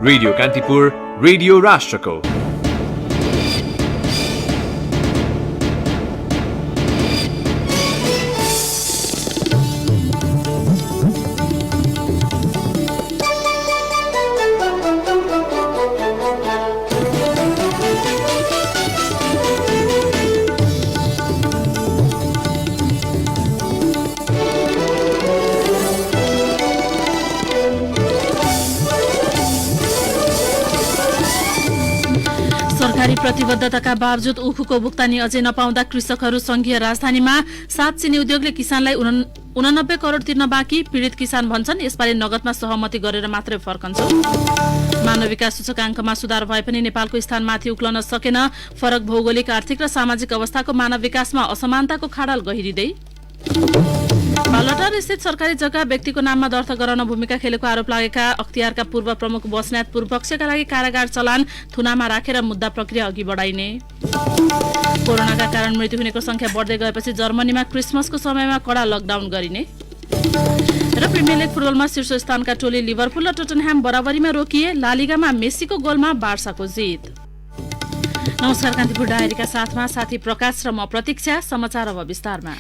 Radio Kantipur, radio राष्ट्रको। सरकारी प्रतिबद्धताका बावजुद उखुको भुक्तानी अझै नपाउँदा कृषकहरू संघीय राजधानीमा 7 चिनी उद्योगले किसानलाई 89 करोड़ तिर्न बाँकी। पीड़ित किसान भन्छन् यसपालि नगदमा सहमति गरेर मात्रै फर्कन्छौ। मानव विकास सूचकाङ्कमा सुधार भए पनि नेपालको स्थानमाथि उक्लन सकेन। फरक भौगोलिक, आर्थिक र सामाजिक अवस्थाको मानव विकासमा असमानताको खाडल गहिरिँदै। बालटार स्थित सरकारी जग्गा व्यक्तिको नाममा दर्ता गराउन भूमिका खेलेको आरोप लागेका अख्तियारका पूर्व प्रमुख बस्नेत पूर्व पक्षका लागि कारागार चलान थुनामा राखेर मुद्दा प्रक्रिया अघि बढाइने। कोरोनाका कारण मृत्यु हुनेको संख्या बढ्दै गएपछि जर्मनीमा क्रिसमसको समयमा कडा लकडाउन गरिने। र प्रिमियर लिग फुटबलमा शीर्ष स्थानका टोली लिभरपुल र टोटनह्याम बराबरीमा रोकिए। लालिगामा मेसीको गोलमा बार्साको जित। नमस्कार, कान्तिपुर डायरीका साथमा साथी प्रकाश र म प्रतीक्षा। समाचार अब विस्तारमा।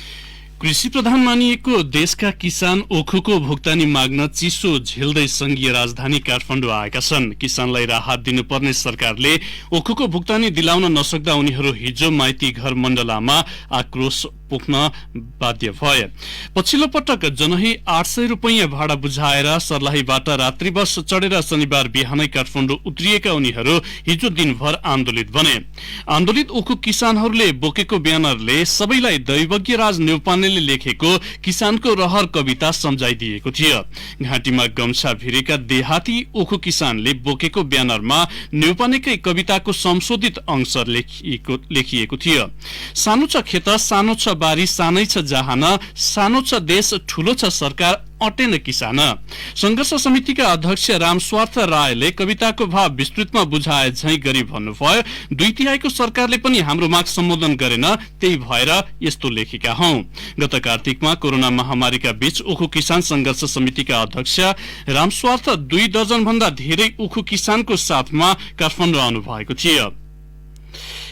कृषि प्रधान मानिएको देशका किसान ओखुको भुक्तानी माग्न चिसो झेल्दै संघीय राजधानी काठमाडौँ आएका छन्। किसानलाई राहत दिनुपर्ने सरकारले ओखुको भुक्तानी दिलाउन नसक्दा उनीहरू हिजो माइती घर मण्डलामा आक्रोश पोख्न बाध्य भए। पछिल्लो पटक जनही 800 रुपैयाँ भाडा बुझाएर सर्लाहीबाट रात्रि बस चढेर शनिबार बिहानै काठमाडौँ उत्रिएका उनीहरू हिजो दिनभर आन्दोलित बने। आन्दोलित ओखु किसानहरूले बोकेको ब्यानरले सबैलाई दैवज्ञराज न्यौपानेले लेखेको किसानको रहर कविता सम्झाइदिएको थियो। घाँटीमा गम्छा भिरेका देहाती ओखु किसानले बोकेको ब्यानरमा न्यौपानेकै कविताको संशोधित अंश लेखिएको थियो। सानो छ खेत, सानो छ बारी, सानै छ जहान, सानो छ देश, ठूलो छ सरकार, अटेन किसान। संघर्ष समितिका अध्यक्ष रामस्वार्थ रायले कविताको भाव विस्तृतमा बुझाए झैं गरी भन्नुभयो, 2/3 सरकारले पनि हाम्रो माग सम्बोधन गरेन, त्यही भएर यस्तो लेखेका हौं। गत कार्तिकमा कोरोना महामारीका बीच उखु किसान संघर्ष समितिका अध्यक्ष रामस्वार्थ 2 दर्जन भन्दा धेरै उखु किसानको साथमा काठमाडौँ आउनु भएको थियो।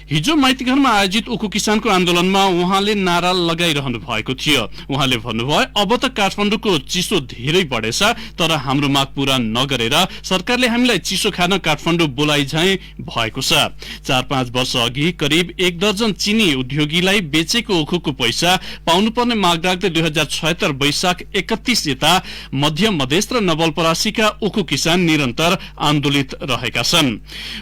हिजो माइतीघरमा आयोजित उखु किसानको आन्दोलनमा उहाँले नारा लगाइरहनु भएको थियो। उहाँले भन्नुभयो, अब त काठमाडौँको चिसो धेरै बढेछ, तर हाम्रो माग पूरा नगरेर सरकारले हामीलाई चिसो खान काठमाडौँ बोलाइ झैं भएको छ। 4-5 वर्ष अघि करिब 1 दर्जन चिनी उद्योगीलाई बेचेको उखुको पैसा पाउनुपर्ने माग राख्दै 2076 वैशाख 31 यता मध्य मधेस र नवलपरासीका उखु किसान निरन्तर आन्दोलित रहेका छन्।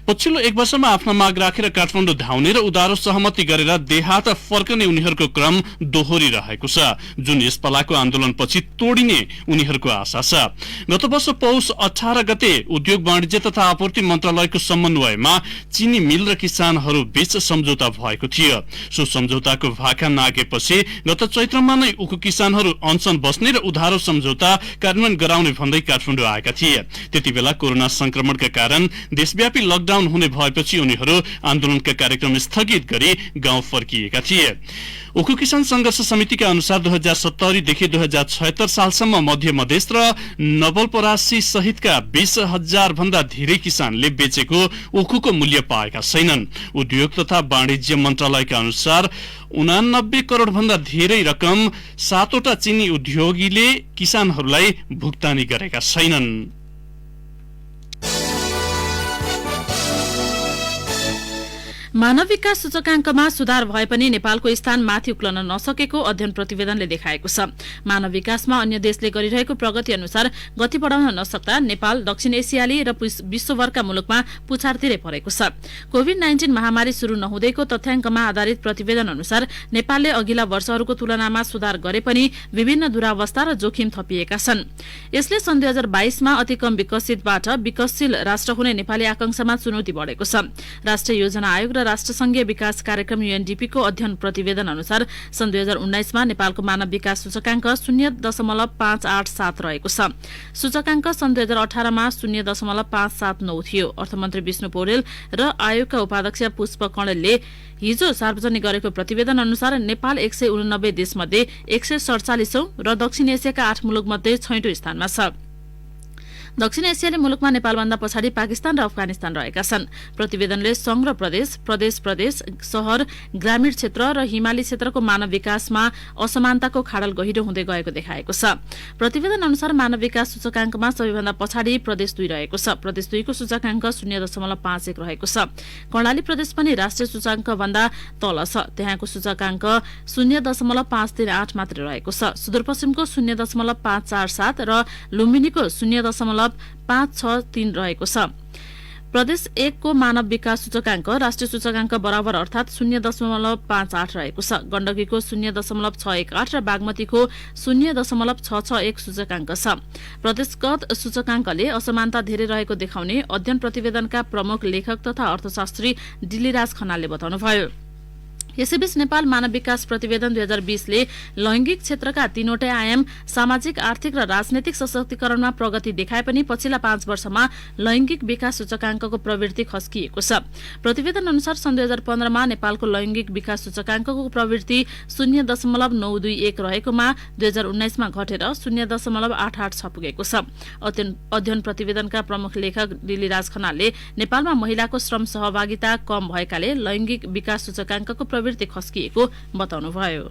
पछिल्लो 1 वर्षमा आफ्ना माग राखेर काठमाडौँ धाउने र उधारो सहमति गरेर देहात फर्कने उनीहरूको क्रम दोहोरिरहेको छ, जुन यस पालाको आन्दोलनपछि तोडिने उनीहरूको आशा छ। गत वर्ष पौष 18 गते उद्योग वाणिज्य तथा आपूर्ति मन्त्रालयको समन्वयमा चीनी मिल र किसानहरू बीच सम्झौता भएको थियो। सो सम्झौताको भाका नागेपछि गत चैत्रमा नै उखु किसानहरू अनसन बस्ने र उधारो सम्झौता कार्यान्वयन गराउने भन्दै काठमाडौँ आएका थिए। त्यति बेला कोरोना संक्रमणका कारण देशव्यापी लकडाउन हुने भएपछि उनीहरू आन्दोलनका कार्यक्रम स्थगित गरी गाउँ फर्किएका थिए। उखु किसान संघर्ष समितिका अनुसार 2070 देखि 2076 सालसम्म मध्य मधेस र नवलपरासी सहितका 20,000 भन्दा धेरै किसानले बेचेको उखुको मूल्य पाएका छैनन्। उद्योग तथा वाणिज्य मन्त्रालयका अनुसार 89 करोड़ भन्दा धेरै रकम 7वटा चिनी उद्योगीले किसानहरूलाई भुक्तानी गरेका छैनन्। मानव विकास सूचकाङ्कमा सुधार भए पनि नेपालको स्थान माथि उक्लन नसकेको अध्ययन प्रतिवेदनले देखाएको छ। मानव विकासमा अन्य देशले गरिरहेको प्रगति अनुसार गति बढाउन नसक्दा नेपाल दक्षिण एसियाली र विश्वभरका मुलुकमा पुछारतिरै परेको छ। कोभिड-19 महामारी शुरू नहुँदैको तथ्याङ्कमा आधारित प्रतिवेदन अनुसार नेपालले अघिल्ला वर्षहरूको तुलनामा सुधार गरे पनि विभिन्न दुरावस्था र जोखिम थपिएका छन्। यसले सन् 2022 मा अति कम विकसितबाट विकसशील राष्ट्र हुने नेपाली आकांक्षामा चुनौती बढेको छ। राष्ट्रिय योजना आयोग र राष्ट्रसंघीय विकास कार्यक्रम UNDP को अध्ययन प्रतिवेदन अनुसार सन् 2019 मा नेपालको मानव विकास सूचकाङ्क 0.587 रहेको छ। सूचकाङ्क सन् 2018 मा 0.579 थियो। अर्थमन्त्री विष्णु पौडेल र आयोगका उपाध्यक्ष पुष्प कणेलले हिजो सार्वजनिक गरेको प्रतिवेदन अनुसार नेपाल 189 देशमध्ये 147औं र दक्षिण एसियाका 8 मुलुक मध्ये 6औं स्थानमा छ। दक्षिण एसियाली मुलुकमा नेपालभन्दा पछाडि पाकिस्तान र अफगानिस्तान रहेका छन्। प्रतिवेदनले संघ र प्रदेश शहर ग्रामीण क्षेत्र र हिमाली क्षेत्रको मानव विकासमा असमानताको खाडल गहिरो हुँदै गएको देखाएको छ। प्रतिवेदन अनुसार मानव विकास सूचकाङ्कमा सबैभन्दा पछाडि प्रदेश 2 रहेको छ। प्रदेश 2 को सूचकाङ्क 0.51 रहेको छ। कर्णाली प्रदेश पनि राष्ट्रिय सूचकाङ्क भन्दा तल छ। त्यहाँको सूचकाङ्क 0.538 मात्र रहेको छ। सुदूरपश्चिमको 0.547 र लुम्बिनीको 0.563 रहेको छ। प्रदेश 1 को मानव विकास सूचकाङ्क राष्ट्रिय सूचकाङ्क बराबर अर्थात 0.58 रहेको छ। गण्डकीको 0.618 र बागमतीको 0.661 सूचकाङ्क छ। प्रदेशगत सूचकाङ्कले असमानता धेरै रहेको देखाउने अध्ययन प्रतिवेदनका प्रमुख लेखक तथा अर्थशास्त्री दिल्लीराज खनालले बताउनुभयो। यसैबीच नेपाल मानव विकास प्रतिवेदन 2020 ले लैंगिक क्षेत्रका 3वटै आयाम सामाजिक, आर्थिक र राजनैतिक सशक्तिकरणमा प्रगति देखाए पनि पछिल्ला 5 वर्षमा लैंगिक विकास सूचकाङ्कको प्रवृत्ति खस्किएको छ। प्रतिवेदन अनुसार सन् 2015 मा नेपालको लैंगिक विकास सूचकाङ्कको प्रवृत्ति 0.921 रहेकोमा 2019 मा घटेर 0.886 पुगेको छ। अध्ययन प्रतिवेदनका प्रमुख लेखक दिल्लीराज खनालले नेपालमा महिलाको श्रम सहभागिता कम भएकाले लैंगिक विकास सूचकाङ्कको प्रवृत्ति खस्किएको बताउनुभयो।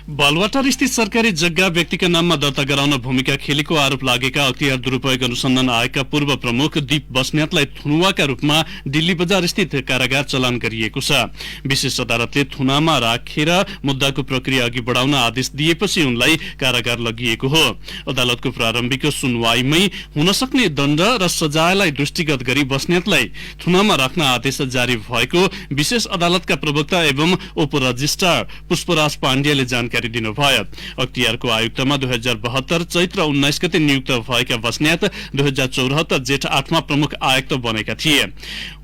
बालुवाटार स्थित सरकारी जग्गा व्यक्तिका नाममा दर्ता गराउन भूमिका खेलेको आरोप लागेका अख्तियार दुरूपयोग अनुसन्धान आयोगका पूर्व प्रमुख दीप बस्नेतलाई थुनुवाका रूपमा दिल्ली बजार स्थित कारागार चलान गरिएको छ। विशेष अदालतले थुनामा राखेर मुद्दाको प्रक्रिया अघि बढाउन आदेश दिएपछि उनलाई कारागार लगिएको हो। अदालतको प्रारम्भिक सुनवाईमै हुन सक्ने दण्ड र सजायलाई दृष्टिगत गरी बस्नेतलाई थुनामा राख्न आदेश जारी भएको विशेष अदालतका प्रवक्ता एवं उप रजिस्ट्रार पुष्पराज पाण्डेले जानकारी दिनुभयो। अख्तियारको आयुक्तमा 2072 चैत्र 19 गते नियुक्त भएका बस्नेत 2074 जेठ 8 मा प्रमुख आयुक्त बनेका थिए।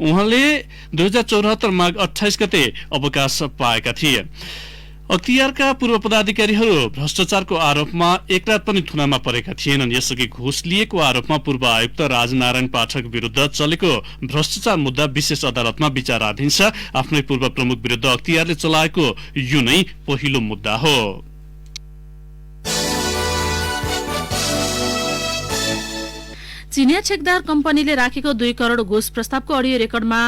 उहाँले 2074 माघ 28 गते अवकाश पाएका थिए। अख्तियारका पूर्व पदाधिकारीहरू भ्रष्टाचारको आरोपमा एक रात पनि थुनामा परेका थिएनन्। यसअघि घुस लिएको आरोपमा पूर्व आयुक्त राजनारायण पाठक विरुद्ध चलेको भ्रष्टाचार मुद्दा विशेष अदालतमा विचाराधीन छ। आफ्नै पूर्व प्रमुख विरुद्ध अख्तियारले चलाएको यो नै पहिलो मुद्दा हो। चीनिया ठेकदार कम्पनीले राखेको 2 करोड़ घुस प्रस्तावको अडियो रेकर्डमा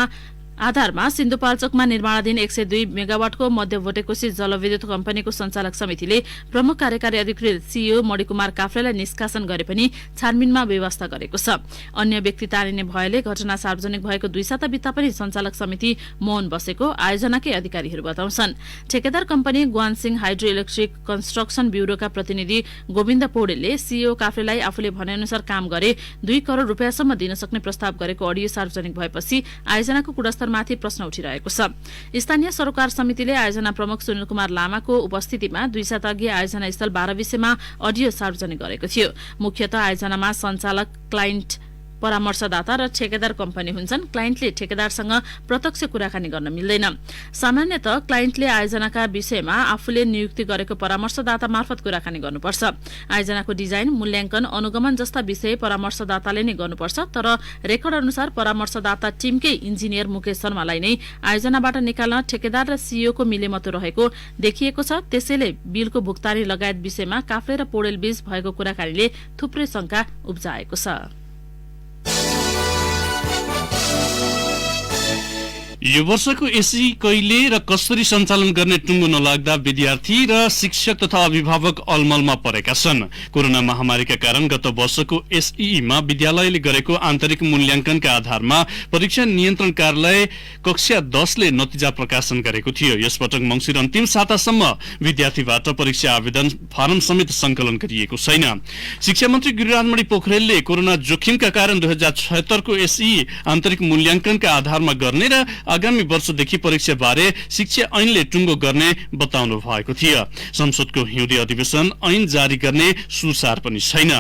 आधारमा सिन्धुपाल्चोकमा निर्माणाधीन 102 मेगावाटको मध्य भोटेकोशी जलविद्युत कम्पनीको सञ्चालक समितिले प्रमुख कार्यकारी अधिकृत सीईओ मणिकुमार काफ्लेलाई निष्कासन गरे पनि छानबिनमा व्यवस्था गरेको छ। अन्य व्यक्ति तानिने भएले घटना सार्वजनिक भएको 2 साता बित्दा पनि सञ्चालक समिति मौन बसेको आयोजनाकै अधिकारीहरू बताउँछन्। ठेकेदार कम्पनी ग्वानसिङ हाइड्रो इलेक्ट्रिक कन्स्ट्रक्सन ब्यूरोका प्रतिनिधि गोविन्द पौडेलले सीईओ काफ्लेलाई आफूले भनेअनुसार काम गरे 2 करोड़ रुपियाँसम्म दिन सक्ने प्रस्ताव गरेको अडियो सार्वजनिक भएपछि आयोजनाको गुणस्तरमाथि प्रश्न उठिरहेको छ। स्थानीय सरोकार समितिले आयोजना प्रमुख सुनिल कुमार लामाको उपस्थितिमा 2 साता अघि आयोजना स्थल 12 विषयमा अडियो सार्वजनिक गरेको थियो। मुख्यतः आयोजनामा सञ्चालक, क्लाइन्ट, परामर्शदाता र ठेकेदार कम्पनी हुन्छन्। क्लाइन्टले ठेकेदारसँग प्रत्यक्ष कुराकानी गर्न मिल्दैन। सामान्यतः क्लाइन्टले आयोजनाका विषयमा आफूले नियुक्ति गरेको परामर्शदाता मार्फत कुराकानी गर्नुपर्छ। आयोजनाको डिजाइन, मूल्याङ्कन, अनुगमन जस्ता विषय परामर्शदाताले नै गर्नुपर्छ। तर रेकर्ड अनुसार परामर्शदाता टिमकै इन्जिनियर मुकेश शर्मालाई नै आयोजनाबाट निकाल्न ठेकेदार र सीईओ को मिलेमतो रहेको देखिएको छ। त्यसैले बिलको भुक्तानी लगायत विषयमा काफ्ले र पौडेल बीच भएको कुराकानीले थुप्रै शंका उब्जाएको छ। यो वर्षको एसई कहिले र कसरी सञ्चालन गर्ने टुङ्गो नलाग्दा विद्यार्थी र शिक्षक तथा अभिभावक अलमलमा परेका छन्। कोरोना महामारीका कारण गत वर्षको एसईमा विद्यालयले गरेको आन्तरिक मूल्याङ्कनका आधारमा परीक्षा नियन्त्रण कार्यालय कक्षा 10 ले नतिजा प्रकाशन गरेको थियो। यसपटक मंसिर अन्तिम सातासम्म विद्यार्थीबाट परीक्षा आवेदन फारम समेत संकलन गरिएको छैन। शिक्षा मन्त्री गिरिराजमणि पोखरेलले कोरोना जोखिमका कारण 2076 को एसई आन्तरिक मूल्याङ्कनका आधारमा गर्ने र आगामी वर्षदेखि परीक्षा बारे शिक्षा ऐनले टुङ्गो गर्ने बताउनु भएको थियो। संसदको हिउँदे अधिवेशन ऐन जारी गर्ने सुसार पनि छैन।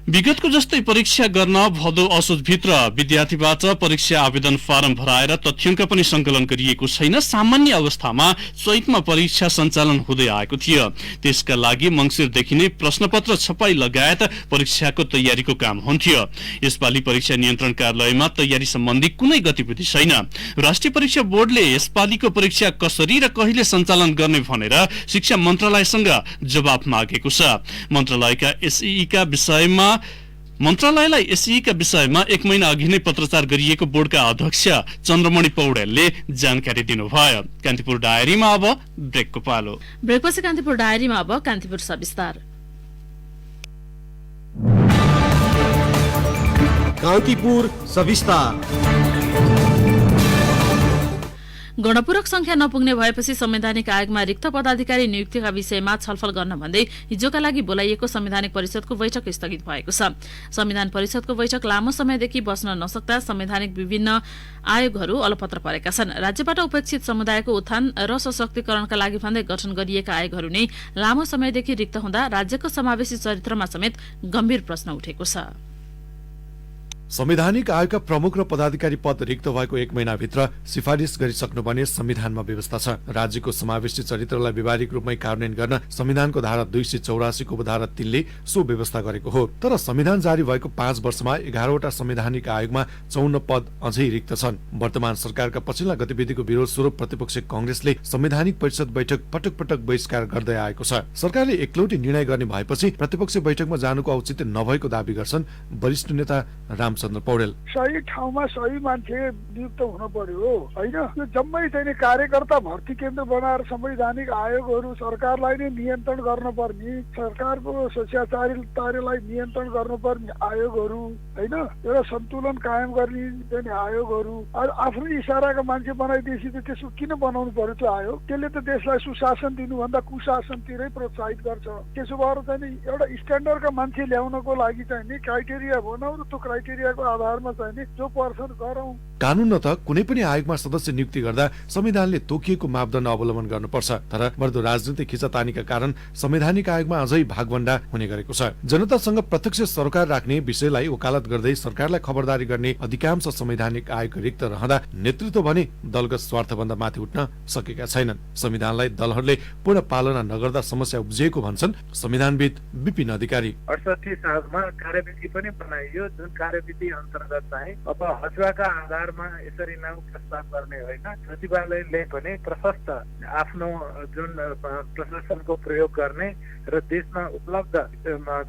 विगतको जस्तै परीक्षा गर्न भदौ असोजभित्र विद्यार्थीबाट परीक्षा आवेदन फारम भराएर तथ्याङ्क पनि संकलन गरिएको छैन। सामान्य अवस्थामा चैतमा परीक्षा सञ्चालन हुँदै आएको थियो। त्यसका लागि मंसिरदेखि नै प्रश्नपत्र छपाई लगायत परीक्षाको तयारीको काम हुन्थ्यो। यसपालि परीक्षा नियन्त्रण कार्यालयमा तयारी सम्बन्धी कुनै गतिविधि छैन। राष्ट्रिय परीक्षा बोर्डले यसपालिको परीक्षा कसरी र कहिले सञ्चालन गर्ने भनेर शिक्षा मन्त्रालयसँग जवाफ मागेको छ। मन्त्रालयलाई एसईका विषयमा 1 महिना अघि नै पत्रचार गरिएको बोर्डका अध्यक्ष चन्द्रमणि पौडेलले जानकारी दिनुभयो। कान्तिपुर डायरीमा अब ब्रेकको पालो। ब्रेकपछि कान्तिपुर डायरीमा अब कान्तिपुर सविस्तार। कान्तिपुर सविस्तार। गणपूरक संख्या नपुग्ने भएपछि संवैधानिक आयोगमा रिक्त पदाधिकारी नियुक्तिका विषयमा छलफल गर्न भन्दै हिजोका लागि बोलाइएको संवैधानिक परिषदको बैठक स्थगित भएको छ। संविधान परिषदको बैठक लामो समयदेखि बस्न नसक्दा संवैधानिक विभिन्न आयोगहरू अलपत्र परेका छन्। राज्यबाट उपेक्षित समुदायको उत्थान र सशक्तिकरणका लागि भन्दै गठन गरिएका आयोगहरू नै लामो समयदेखि रिक्त हुँदा राज्यको समावेशी चरित्रमा समेत गम्भीर प्रश्न उठेको छ। संवैधानिक आयोगका प्रमुख र पदाधिकारी पद रिक्त भएको 1 महिनाभित्र सिफारिस गरिसक्नुपर्ने संविधानमा व्यवस्था छ। राज्यको समावेशी चरित्रलाई व्यावहारिक रूपमै कार्यान्वयन गर्न संविधानको धारा 284 को उपधारा 3 ले सो व्यवस्था गरेको हो। तर संविधान जारी भएको 5 वर्षमा 11वटा संवैधानिक आयोगमा 54 पद अझै रिक्त छन्। वर्तमान सरकारका पछिल्ला गतिविधिको विरोध स्वरूप प्रतिपक्ष कांग्रेसले संवैधानिक परिषद बैठक पटक पटक बहिष्कार गर्दै आएको छ। सरकारले एकलौटी निर्णय गर्ने भएपछि प्रतिपक्ष बैठकमा जानुको औचित्य नभएको दावी गर्छन् वरिष्ठ नेता रामचन्द्र पौडेल। सही ठाउँमा सही मान्छे नियुक्त हुन पर्यो हैन। यो जम्मै चाहिँ कार्यकर्ता भर्ती केन्द्र बनाएर संवैधानिक आयोगहरू सरकारलाई नै नियन्त्रण गर्न पर्ने, सरकारको शिष्टाचारलाई नियन्त्रण गर्नुपर्ने आयोगहरू हैन, एउटा सन्तुलन कायम गर्ने चाहिँ आयोगहरू आफ्नो इसाराका मान्छे बनाइदिएपछि त त्यसको किन बनाउनु पर्यो त्यो आयोग? त्यसले त देशलाई सुशासन दिनुभन्दा कुशासनतिरै प्रोत्साहित गर्छ। त्यसो भएर चाहिँ एउटा स्ट्यान्डर्डका मान्छे ल्याउनको लागि चाहिँ नि क्राइटेरिया बनाऊ र त्यो क्राइटेरियाको आधारमा चाहिँ जो पर्सन गरौँ। कानून न त कुनै पनि आयोगमा सदस्य नियुक्ति गर्दा संविधानले तोकिएको मापदण्ड अवलम्बन गर्नुपर्छ। तर बढ्दो राजनीतिक खिचातानीका कारण संवैधानिक आयोगमा अझै भागभण्डा हुने गरेको छ। जनतासँग प्रत्यक्ष सरोकार राख्ने विषयलाई वकालत गर्दै सरकारलाई खबरदारी गर्ने अधिकांश संवैधानिक आयोग रिक्त रहँदा नेतृत्व भने दलगत स्वार्थभन्दा माथि उठ्न सकेका छैनन्। संविधानलाई दलहरूले पूर्ण पालना नगर्दा समस्या उब्जिएको भन्छन् संविधानविद विपिन अधिकारी। 68 सालमा कार्यविधि पनि बनाइयो, जुन कार्यविधि अन्तर्गत चाहिँ अब हजुवाका आधारमा यसरी नाउँ प्रस्ताव गर्ने होइन। सचिवालयले पनि प्रशस्त आफ्नो जुन प्रशासनको प्रयोग गर्ने र देशमा उपलब्ध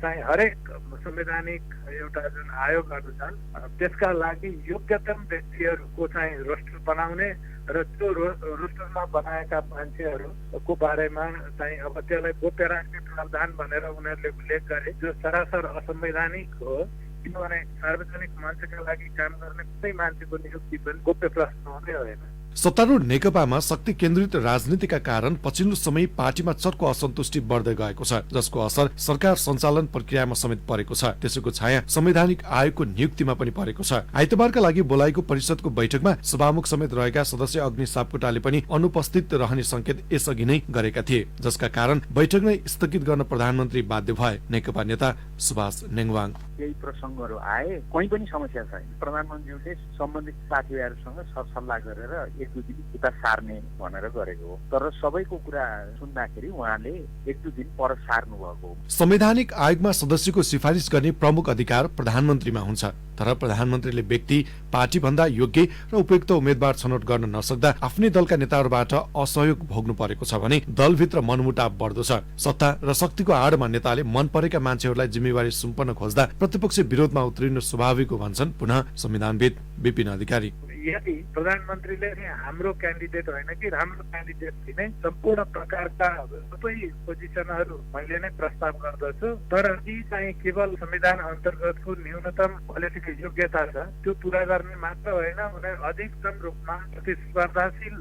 चाहिँ हरेक संवैधानिक एउटा जुन आयोगहरू छन् त्यसका लागि योग्यतम व्यक्तिहरूको चाहिँ रोस्टर बनाउने र त्यो रोस्टरमा बनाएका मान्छेहरूको बारेमा चाहिँ अब त्यसलाई गोप्य राख्ने प्रावधान भनेर उनीहरूले उल्लेख गरे, जो सरासर असंवैधानिक हो। किनभने सार्वजनिक मञ्चका लागि काम गर्ने कुनै मान्छेको नियुक्ति पनि गोप्य प्रश्न हुँदै होइन। सत्तारूढ नेकपामा शक्ति केन्द्रित राजनीतिका कारण पछिल्लो समय पार्टीमा चर्को असन्तुष्टि बढ्दै गएको छ, जसको असर सरकार सञ्चालन प्रक्रियामा समेत परेको छ। त्यसैको छाया संवैधानिक आयोगको नियुक्तिमा पनि परेको छ। आइतबारका लागि बोलाएको परिषदको बैठकमा सभामुख समेत रहेका सदस्य अग्नि सापकोटाले पनि अनुपस्थित रहने संकेत यसअघि नै गरेका थिए, जसका कारण बैठक नै स्थगित गर्न प्रधानमन्त्री बाध्य भए। नेकपा नेता सुभाष नेङवाङ। केही प्रसङ्गहरू आए, कुनै पनि समस्या छैन, प्रधानमन्त्रीले सम्बन्धित साथीभाइहरूसँग सरसल्लाह गरेर 1-2 दिन उता सार्ने भनेर गरेको हो। तर सबैको कुरा सुन्दाखेरि उहाँले 1-2 दिन पर सार्नु भएको हो। संवैधानिक आयोगमा सदस्यको सिफारिस गर्ने प्रमुख अधिकार प्रधानमन्त्रीमा हुन्छ। तर प्रधानमन्त्रीले व्यक्ति पार्टी भन्दा योग्य र उपयुक्त उम्मेद्वार छनौट गर्न नसक्दा आफ्नै दलका नेताहरूबाट असहयोग भोग्नु परेको छ भने दलभित्र मनमुटाव बढ्दो छ। सत्ता र शक्तिको आडमा नेताले मन परेका मान्छेहरूलाई जिम्मेवारी सुम्पन खोज्दा प्रतिपक्ष विरोधमा उत्रिनु स्वाभाविक हो भन्छन् पुनः संविधानविद विपिन अधिकारी। यदि प्रधानमन्त्रीले हाम्रो क्यान्डिडेट होइन कि राम्रो क्यान्डिडेट दिने सम्पूर्ण प्रकारका सबै पोजिसनहरू मैले नै प्रस्ताव गर्दछु, तर ती चाहिँ केवल संविधान अन्तर्गतको न्यूनतम क्वालिफिकेसन योग्यता छ त्यो पूरा गर्ने मात्र होइन, उनीहरू अधिकतम रूपमा प्रतिस्पर्धाशील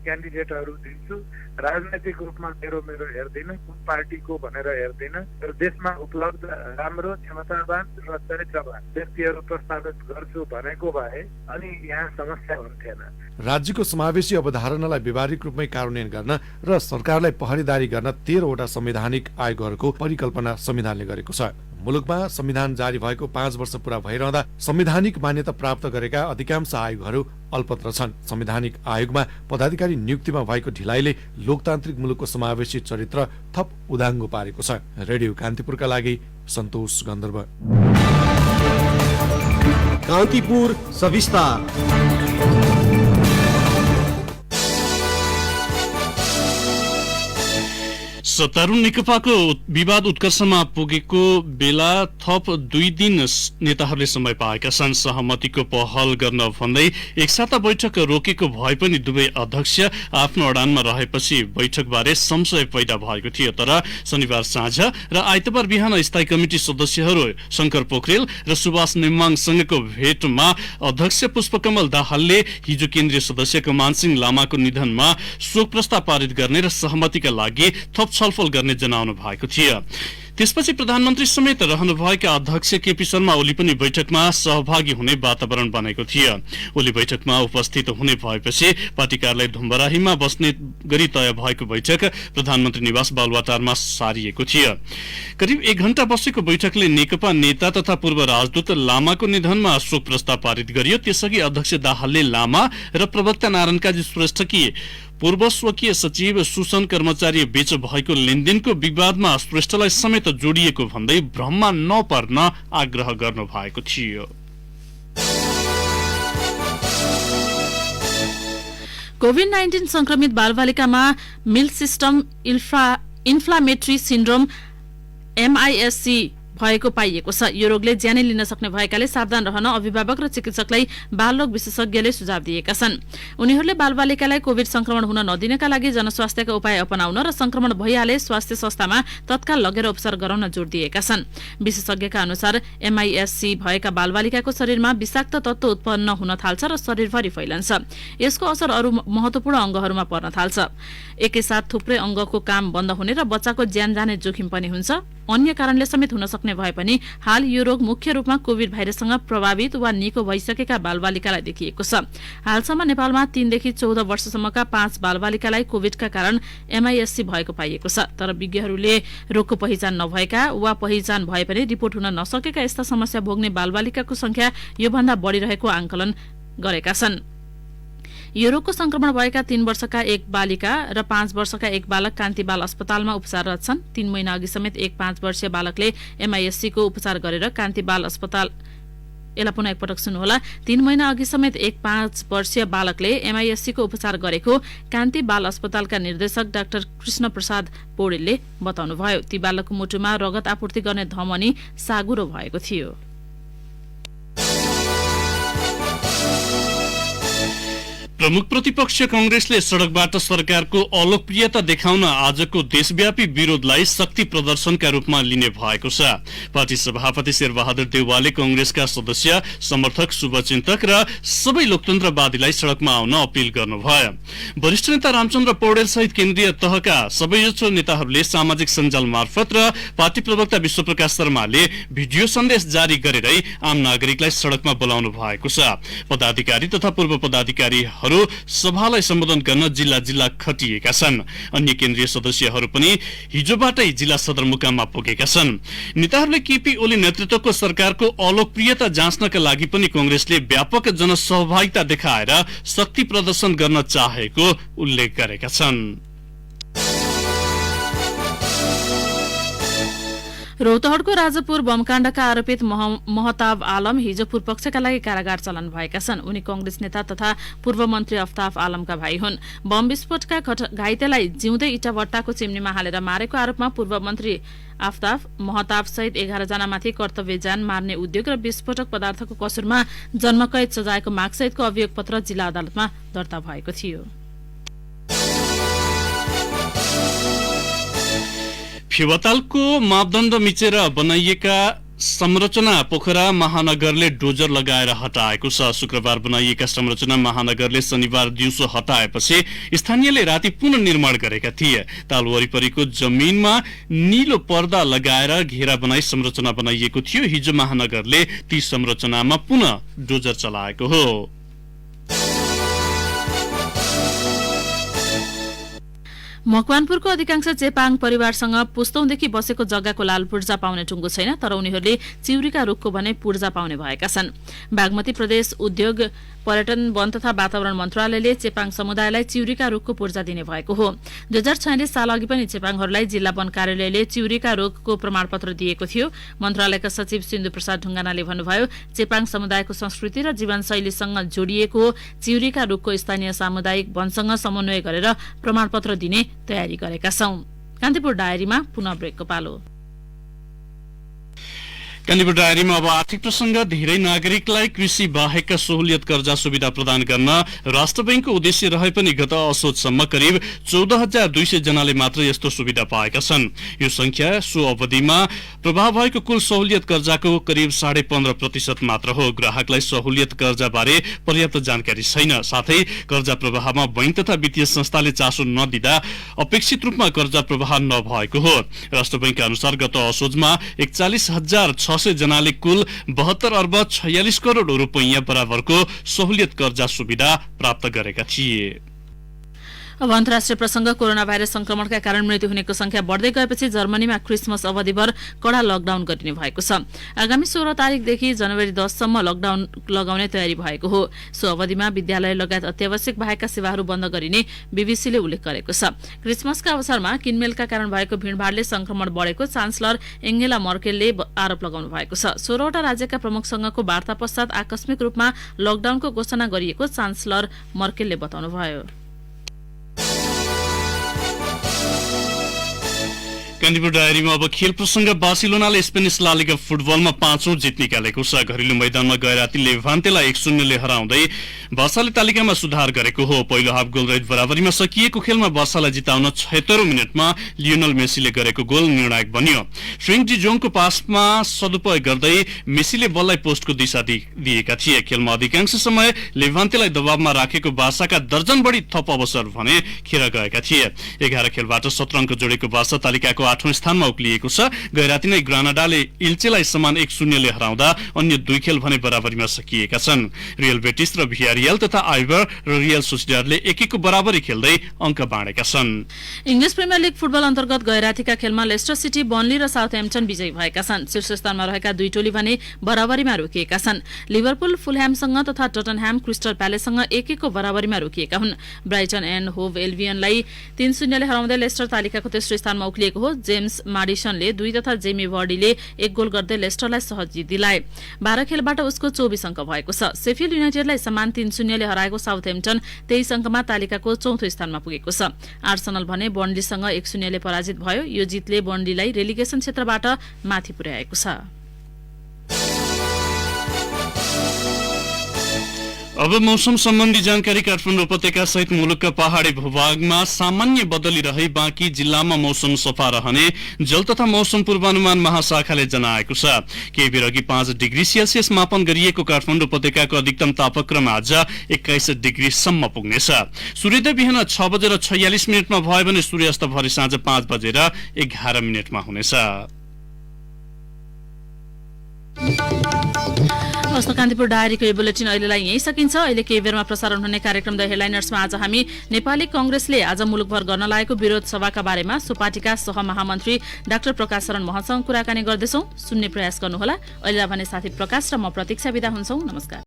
क्यान्डिडेटहरू दिन्छु। राजनैतिक रूपमा मेरो हेर्दिन, कुन पार्टीको भनेर हेर्दिन, तर देशमा उपलब्ध राम्रो क्षमतावान र चरित्रवान व्यक्तिहरू प्रस्तावित गर्छु भनेको भए अनि यहाँ समस्या हुन्थेन। राज्यको समावेशी अवधारणालाई व्यावहारिक रूपमै कार्यान्वयन गर्न र सरकारलाई पहरेदारी गर्न 13 वटा संवैधानिक आयोगहरूको परिकल्पना संविधानले गरेको छ। मुलुकमा संविधान जारी भएको 5 वर्ष पूरा भइरहँदा संवैधानिक मान्यता प्राप्त गरेका अधिकांश आयोगहरू अल्पत्र छन्। संवैधानिक आयोगमा पदाधिकारी नियुक्तिमा भएको ढिलाइले लोकतान्त्रिक मुलुकको समावेशी चरित्र थप उदाङ्गो पारेको छ। रेडियो कान्तिपुरका लागि सन्तोष गन्धर्व। कान्तिपुर सविस्तार। सत्तारूढ नेकपाको विवाद उत्कर्षमा पुगेको बेला थप 2 दिन नेताहरूले समय पाएका छन्। सहमतिको पहल गर्न भन्दै एक साता बैठक रोकेको भए पनि दुवै अध्यक्ष आफ्नो अडानमा रहेपछि बैठकबारे संशय पैदा भएको थियो। तर शनिबार साँझ र आइतबार बिहान स्थायी कमिटी सदस्यहरू शंकर पोखरेल र सुभाष नेमाङसँगको भेटमा अध्यक्ष पुष्पकमल दाहालले हिजो केन्द्रीय सदस्य मानसिंह लामाको निधनमा शोक प्रस्ताव पारित गर्ने र सहमतिका लागि थप छलफल गर्ने जनाउनु भएको थियो। त्यसपछि प्रधानमन्त्री समेत रहनुभएका अध्यक्ष केपी शर्मा ओली पनि बैठकमा सहभागी हुने वातावरण बनेको थियो। ओली बैठकमा उपस्थित हुने भएपछि पार्टी कार्यालय धुम्बराहीमा बस्ने गरी तय भएको बैठक प्रधानमन्त्री निवास बालुवाटारमा सारिएको थियो। करिब 1 घण्टा बसेको बैठकले नेकपा नेता तथा पूर्व राजदूत लामाको निधनमा शोक प्रस्ताव पारित गरियो। त्यसअघि अध्यक्ष दाहालले लामा र प्रवक्ता नारायण काजी श्रेष्ठकी पूर्व स्वकीय सचिव सुसन कर्मचारी बीच भएको लेनदेनको विवादमा श्रेष्ठलाई समेत जोडिएको भन्दै भ्रममा नपर्न आग्रह गर्नु भएको थियो। कोभिड-19 संक्रमित बालबालिकामा multisystem inflammatory syndrome MIS-C भएको पाइएको छ। यो रोगले ज्यानै लिन सक्ने भएकाले सावधान रहन अभिभावक र चिकित्सकलाई बालरोग विशेषज्ञले सुझाव दिएका छन्। उनीहरूले बालबालिकालाई कोभिड संक्रमण हुन नदिनका लागि जनस्वास्थ्यका उपाय अपनाउन र संक्रमण भइहाले स्वास्थ्य संस्थामा तत्काल लगेर उपचार गराउन जोड दिएका छन्। विशेषज्ञका अनुसार MIS-C भएका बालबालिकाको शरीरमा विषाक्त तत्व उत्पन्न हुन थाल्छ र शरीरभरि फैलन्छ। यसको असर अरू महत्वपूर्ण अंगहरूमा पर्न थाल्छ। एकैसाथ थुप्रै अंगको काम बन्द हुने र बच्चाको ज्यान जाने जोखिम पनि हुन्छ। अन्य कारणले समेत हुन सक्ने भए पनि हाल यो रोग मुख्य रूपमा कोभिड भाइरससँग प्रभावित वा निको भइसकेका बालबालिकालाई देखिएको छ। हालसम्म नेपालमा 3 देखि 14 वर्षसम्मका 5 बालबालिकालाई कोभिडका कारण MIS-C भएको पाइएको छ। तर विज्ञहरूले रोगको पहिचान नभएका वा पहिचान भए पनि रिपोर्ट हुन नसकेका यस्ता समस्या भोग्ने बालबालिकाको संख्या योभन्दा बढिरहेको आंकलन गरेका छन्। यो रोगको संक्रमण भएका 3 वर्षका एक बालिका र 5 वर्षका एक बालक कान्ति बाल अस्पतालमा उपचाररत छन्। 3 महिना अघि समेत एक 5 वर्षीय बालकले MIS-C को उपचार गरेर कान्ति बाल अस्पताल यसलाई पुनः एकपटक सुन्नुहोला। 3 महिना अघि समेत एक 5 वर्षीय बालकले MIS-C को उपचार गरेको कान्ति बाल अस्पतालका निर्देशक डाक्टर कृष्ण प्रसाद पौडेलले बताउनुभयो। ती बालकको मुटुमा रगत आपूर्ति गर्ने धमनी सागुरो भएको थियो। प्रमुख प्रतिपक्ष कांग्रेसले सड़कबाट सरकारको अलोकप्रियता देखाउन आजको देशव्यापी विरोधलाई शक्ति प्रदर्शनका रूपमा लिने भएको छ। पार्टी सभापति शेरबहादुर देउवाले कांग्रेसका सदस्य, समर्थक, शुभचिन्तक र सबै लोकतन्त्रवादीलाई सड़कमा आउन अपील गर्नुभयो। वरिष्ठ नेता रामचन्द्र पौडेल सहित केन्द्रीय तहका सबैजसो नेताहरूले सामाजिक सञ्जाल मार्फत र पार्टी प्रवक्ता विश्वप्रकाश शर्माले भिडियो सन्देश जारी गरेरै आम नागरिकलाई सड़कमा बोलाउनु भएको छ। पदाधिकारी तथा पूर्व पदाधिकारीहरू सभालाई सम्बोधन गर्न जिल्ला जिल्ला खटिएका छन्। अन्य केन्द्रीय सदस्यहरू पनि हिजोबाटै जिल्ला सदरमुकाममा पुगेका छन्। नेताहरूले केपी ओली नेतृत्वको सरकारको अलोकप्रियता जाँच्नका लागि पनि कांग्रेसले व्यापक जनसहभागिता देखाएर शक्ति प्रदर्शन गर्न चाहेको उल्लेख गरेका छन्। रौतहटको राजापुर बमकाण्डका आरोपित महताब आलम हिजो पूर्वपक्षका लागि कारागार चलन भएका छन्। उनी कांग्रेस नेता तथा पूर्व मन्त्री अफ्ताफ आलमका भाइ हुन्। बम विस्फोटका घाइतेलाई जिउँदै इटाभट्टाको चिम्नीमा हालेर मारेको आरोपमा पूर्व मन्त्री अफ्ताफ महताब सहित 11 जनामाथि कर्तव्य जान मार्ने उद्योग र विस्फोटक पदार्थको कसुरमा जन्मकैद सजायको मागसहितको अभियोग पत्र जिल्ला अदालतमा दर्ता भएको थियो। फेवातालको मापदण्ड मिचेर बनाइएका संरचना पोखरा महानगरले डोजर लगाएर हटाएको छ। शुक्रबार बनाइएका संरचना महानगरले शनिबार दिउँसो हटाएपछि स्थानीयले राति पुनः निर्माण गरेका थिए। ताल वरिपरिको जमिनमा नीलो पर्दा लगाएर घेरा बनाई संरचना बनाइएको थियो। हिजो महानगरले ती संरचनामा पुनः डोजर चलाएको हो। मकवानपुरको अधिकांश चेपाङ परिवारसँग पुस्तौंदेखि बसेको जग्गाको लाल पूर्जा पाउने टुङ्गो छैन, तर उनीहरूले चिउरीका रुखको भने पूर्जा पाउने भएका छन्। बागमती प्रदेश उद्योग पर्यटन वन तथा वातावरण मन्त्रालयले चेपाङ समुदायलाई चिउरीका रुखको पूर्जा दिने भएको हो। 2046 साल अघि पनि चेपाङहरूलाई जिल्ला वन कार्यालयले चिउरीका रुखको प्रमाणपत्र दिएको थियो। मन्त्रालयका सचिव सिन्धु प्रसाद ढुङ्गानाले भन्नुभयो, चेपाङ समुदायको संस्कृति र जीवनशैलीसँग जोडिएको चिउरीका रुखको स्थानीय सामुदायिक वनसँग समन्वय गरेर प्रमाणपत्र दिने तयारी गरेका छौं। कान्तिपुर डायरीमा पुनः ब्रेकको पालो। कान्तिपुर डायरीमा अब आर्थिक प्रसंग। धेरै नागरिकलाई कृषि बाहेकका सहुलियत कर्जा सुविधा प्रदान गर्न राष्ट्र बैंकको उद्देश्य रहे पनि गत असोजसम्म करिब 14,200 जनाले मात्र यस्तो सुविधा पाएका छन्। यो संख्या सो अवधिमा प्रभाव भएको कुल सहुलियत कर्जाको करिब 15.5% मात्र हो। ग्राहकलाई सहुलियत कर्जा बारे पर्याप्त जानकारी छैन, साथै कर्जा प्रवाहमा बैंक तथा वित्तीय संस्थाले चासो नदिँदा अपेक्षित रूपमा कर्जा प्रवाह नभएको हो। राष्ट्र बैंकका अनुसार गत असोजमा 41,600 जनाले कुल 72 अर्ब 46 करोड़ रुपैयाँ बराबरको सहुलियत कर्जा सुविधा प्राप्त गरेका थिए। अब अन्तर्राष्ट्रिय प्रसंग। कोरोना भाइरस संक्रमणका कारण मृत्यु हुनेको संख्या बढ्दै गएपछि जर्मनीमा क्रिसमस अवधिभर कड़ा लकडाउन गरिने भएको छ। आगामी 16 तारिकदेखि जनवरी 10 सम्म लकडाउन लगाउने तयारी भएको हो। सो अवधिमा विद्यालय लगायत अत्यावश्यक बाहेकका सेवाहरू बन्द गरिने बीबीसीले उल्लेख गरेको छ। क्रिसमसका अवसरमा किनमेलका कारण भएको भीड़भाड़ले संक्रमण बढेको चान्सलर एङ्गेला मर्केलले आरोप लगाउनु भएको छ। 16वटा राज्यका प्रमुखसँगको वार्ता पश्चात आकस्मिक रूपमा लकडाउनको घोषणा गरिएको चान्सलर मर्केलले बताउनुभयो। कान्तिपुर डायरीमा अब खेल प्रसंग। बार्सिलोनाले स्पेनिस ला लिगा फुटबलमा 5औं जित निकालेको छ। घरेलु मैदानमा गए राति लेभान्तेलाई 1-0 ले हराउँदै बार्साले तालिकामा सुधार गरेको हो। पहिलो हाफ गोलरहित बराबरीमा सकिएको खेलमा बार्सालाई जिताउन 76औं मिनेटमा लियोनल मेसीले गरेको गोल निर्णायक बन्यो। फ्रेङ्क डी जोङको पासमा सदुपयोग गर्दै मेसीले बललाई पोस्टको दिशा दिएका थिए। खेलमा अधिकांश समय लेभान्तेलाई दबावमा राखेको बार्साका दर्जन बढी थप अवसर भने खेर गएका थिए। 11 खेलबाट 17 अङ्क जोडेको बार्सा तालिकाको 8औं स्थानमा उक्लिएको छ। गैराती नै ग्रानाडाले इल्चेलाई समान 1-0 ले हराउँदा अन्य 2 खेल भने बराबरीमा सकिएका छन्। रियल बेटिस र भियारियल तथा आइबर र रियल सोसिडाडले 1-1 को बराबरी खेल्दै अङ्क बाँडेका छन्। इंग्लिश प्रिमियर लीग फुटबल अन्तर्गत गैरातीका खेलमा लेस्टर सिटी, बर्नली र साउथह्याम्पटन विजयी भएका छन्। शीर्ष स्थानमा रहेका 2 टोली भने बराबरीमा रोकिएका छन्। लिभरपुल फुलह्यामसँग तथा टटनह्याम क्रिस्टल प्यालेससँग 1-1 को बराबरीमा रोकिएका हुन्। ब्राइटन एन्ड होभ एल्बियनलाई 3-0 ले हराउँदै लेस्टर तालिकाको तेस्रो स्थानमा उक्लिएको हो। जेम्स माडिसनले 2 तथा जेमी वर्डीले 1 गोल गर्दै लेस्टरलाई सहज जित दिलाए। 12 खेलबाट उसको 24 अङ्क भएको छ। शेफिल्ड युनाइटेडलाई समान 3-0 ले हराएको साउथह्याम्पटन 23 अङ्कमा तालिकाको 4थो स्थानमा पुगेको छ। आर्सेनल भने बर्नलीसँग 1-0 ले पराजित भयो। यो जितले बर्नलीलाई रेलिगेसन क्षेत्रबाट माथि पुर्याएको छ। अब मौसम सम्बन्धी जानकारी। काठमाडौँ उपत्यका सहित मुलुकका पहाड़ी भूभागमा सामान्य बदली रही बाँकी जिल्लामा मौसम सफा रहने जल तथा मौसम पूर्वानुमान महाशाखाले जनाएको छ। केही बेर अघि 5 डिग्री सेल्सियस मापन गरिएको काठमाडौँ उपत्यकाको अधिकतम तापक्रम आज 21 डिग्री सम्म पुग्नेछ। सूर्योदय बिहान 6:46 मिनटमा भयो भने सूर्यास्त भरे साँझ 5:11 मिनटमा हुनेछ। हस्त कान्तिपुर डायरीको यो बुलेटिन अहिलेलाई यही सकिन्छ। अहिले केही बेरमा प्रसारण हुने कार्यक्रम द हेडलाइनर्समा आज हामी नेपाली कांग्रेसले आज मुलुकभर गर्न लागेको विरोध सभाका बारेमा सोपाटीका सहमहामन्त्री डाक्टर प्रकाश शरण महतसँग कुराकानी गर्दैछौं। सुन्ने प्रयास गर्नुहोला। अहिले भने साथी प्रकाश र म प्रतीक्षा बिदा हुन्छौं। नमस्कार।